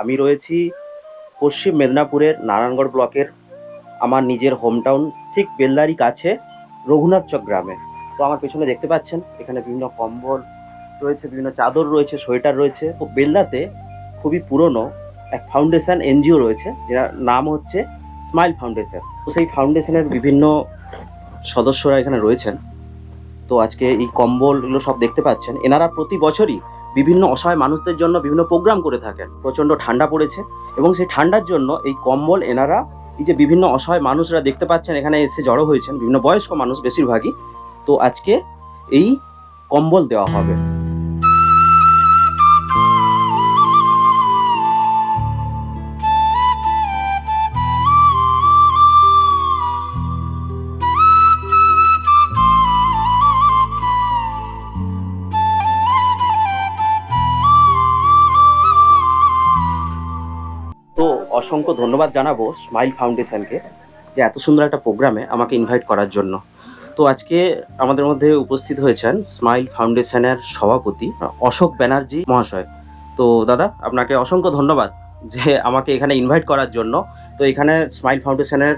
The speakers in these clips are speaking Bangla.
আমি রয়েছি পশ্চিম মেদিনীপুরের নারায়ণগড় ব্লকের আমার নিজের হোম টাউন ঠিক বেলদারি কাছে রঘুনাথচক গ্রামে। তো আমার পেছনে দেখতে পাচ্ছেন এখানে বিভিন্ন কম্বল রয়েছে, বিভিন্ন চাদর রয়েছে, সোয়েটার রয়েছে। তো বেলদাতে খুবই পুরনো এক ফাউন্ডেশন এনজিও রয়েছে, যার নাম হচ্ছে স্মাইল ফাউন্ডেশন। তো সেই ফাউন্ডেশনের বিভিন্ন সদস্যরা এখানে রয়েছেন। তো আজকে এই কম্বল এগুলো সব দেখতে পাচ্ছেন, এনারা প্রতি বছরই বিভিন্ন অসহায় মানুষদের জন্য বিভিন্ন প্রোগ্রাম করে থাকেন। প্রচণ্ড ঠান্ডা পড়েছে এবং সেই ঠান্ডার জন্য এই কম্বল এনারা এই যে বিভিন্ন অসহায় মানুষরা দেখতে পাচ্ছেন এখানে এসে জড়ো হয়েছেন, বিভিন্ন বয়স্ক মানুষ বেশিরভাগই। তো আজকে এই কম্বল দেওয়া হবে। তো অসংখ্য ধন্যবাদ জানাবো স্মাইল ফাউন্ডেশনকে যে এত সুন্দর একটা প্রোগ্রামে আমাকে ইনভাইট করার জন্য। তো আজকে আমাদের মধ্যে উপস্থিত হয়েছেন স্মাইল ফাউন্ডেশনের সভাপতি অশোক ব্যানার্জি মহাশয়। তো দাদা, আপনাকে অসংখ্য ধন্যবাদ যে আমাকে এখানে ইনভাইট করার জন্য। তো এখানে স্মাইল ফাউন্ডেশনের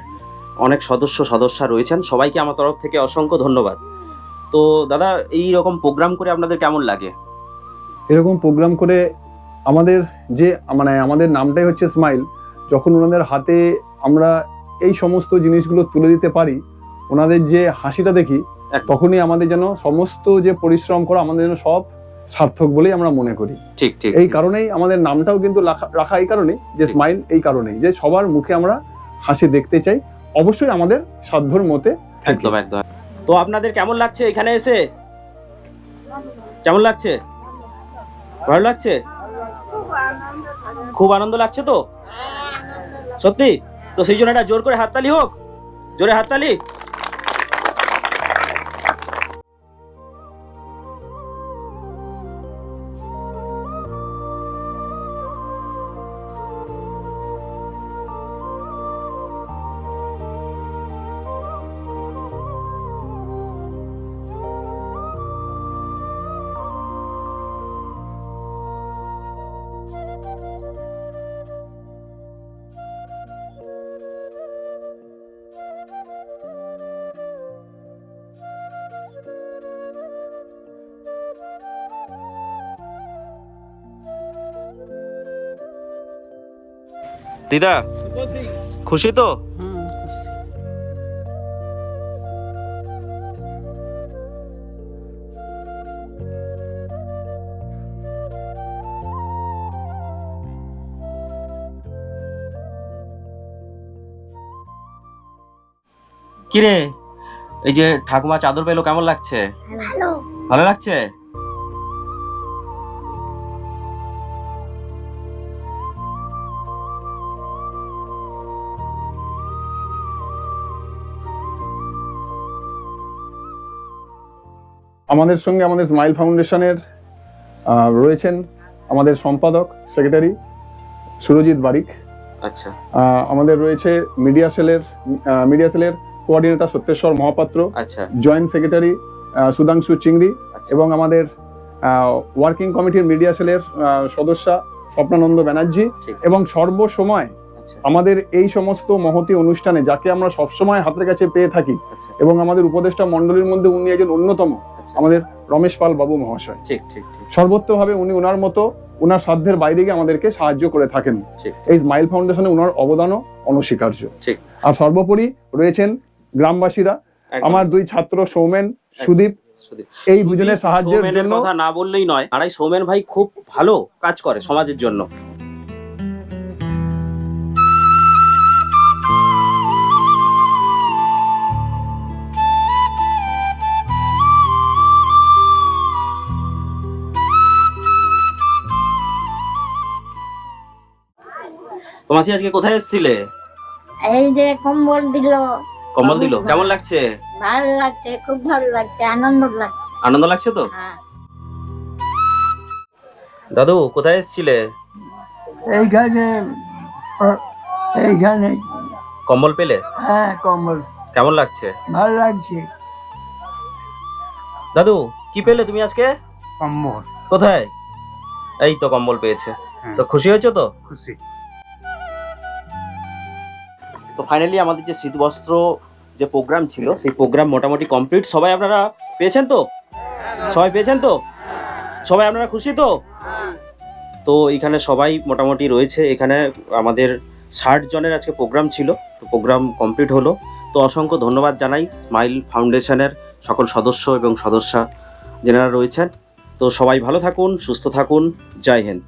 অনেক সদস্যা রয়েছেন, সবাইকে আমার তরফ থেকে অসংখ্য ধন্যবাদ। তো দাদা, এই রকম প্রোগ্রাম করে আপনাদের কেমন লাগে? এরকম প্রোগ্রাম করে আমাদের যে আমাদের নামটাই হচ্ছে স্মাইল। যখন ওনাদের হাতে আমরা এই সমস্ত জিনিসগুলো তুলে দিতে পারি, ওনাদের যে হাসিটা দেখি, তখনই আমাদের যেন সমস্ত যে পরিশ্রম করা আমাদের যেন সব সার্থক বলেই আমরা মনে করি। ঠিক ঠিক। এই কারণেই আমাদের নামটাও কিন্তু রাখা এই কারণেই যে স্মাইল, এই কারণেই যে সবার মুখে আমরা হাসি দেখতে চাই, অবশ্যই আমাদের সাধ্যর মতে। একদম একদম। তো আপনাদের কেমন লাগছে এখানে এসে? কেমন লাগছে? ভালো লাগছে? খুব আনন্দ লাগছে তো সত্যি? তো সেই জন্য একটা জোর করে হাততালি হোক, জোরে হাততালি। দিদা খুশি তো? কিরে, এই যে ঠাকুমা চাদর পেলো, কেমন লাগছে? ভালো লাগছে? আমাদের সঙ্গে আমাদের স্মাইল ফাউন্ডেশনের রয়েছেন আমাদের সম্পাদক সেক্রেটারি সুরজিৎ বারিক। আচ্ছা। আমাদের রয়েছে মিডিয়া সেলের কোঅর্ডিনেটর সত্যেশ্বর মহাপাত্র। আচ্ছা। জয়েন্ট সেক্রেটারি সুধাংশু চিংড়ি। আচ্ছা। এবং আমাদের ওয়ার্কিং কমিটির মিডিয়া সেলের সদস্যা স্বপ্নানন্দ ব্যানার্জি। এবং সর্বসময় আমাদের এই সমস্ত মহতি অনুষ্ঠানে যাকে আমরা সবসময় হাতের কাছে পেয়ে থাকি, এবং আমাদের উপদেষ্টা মন্ডলীর মধ্যে উনি একজন অন্যতম, আমাদের রমেশ পাল বাবু মহাশয়। ঠিক ঠিক। সর্বত্রভাবে উনি ওনার মতো ওনার সাধ্যের বাইরে গিয়ে আমাদেরকে সাহায্য করে থাকেন। এই স্মাইল ফাউন্ডেশনে ওনার অবদানও অনস্বীকার্য। আর সর্বোপরি রয়েছেন গ্রামবাসীরা, আমার দুই ছাত্র সৌমেন, সুদীপ। এই দুজনের সাহায্যের জন্য কথা না বললেই নয়, আর এই সৌমেন ভাই খুব ভালো কাজ করে সমাজের জন্য। মাসি আজকে কোথায় এসেছিলে? এই যে কম্বল দিল। কম্বল দিল, কেমন লাগছে? ভালো লাগছে, খুব ভালো লাগছে, আনন্দ লাগছে। আনন্দ লাগছে তো? হ্যাঁ। দাদু কোথায় এসেছিলে? এইখানে। কম্বল পেলে? হ্যাঁ, কম্বল। কেমন লাগছে? ভালো লাগছে। দাদু কি পেলে তুমি আজকে? কম্বল। কোথায়? এই তো কম্বল পেয়েছে। তো খুশি হয়েছো তো? খুশি। তো ফাইনালি আমাদের যে শীতবস্ত্র যে প্রোগ্রাম ছিল সেই প্রোগ্রাম মোটামুটি কমপ্লিট। সবাই আপনারা পেয়েছেন তো? সবাই পেয়েছেন তো? সবাই আপনারা খুশি তো? তো এখানে সবাই মোটামুটি রয়েছে। এখানে আমাদের 60 জনের আজকে প্রোগ্রাম ছিল, তো প্রোগ্রাম কমপ্লিট হলো। তো অসংখ্য ধন্যবাদ জানাই স্মাইল ফাউন্ডেশনের সকল সদস্য এবং সদস্যা যারা রয়েছেন। তো সবাই ভালো থাকুন, সুস্থ থাকুন। জয় হিন্দ।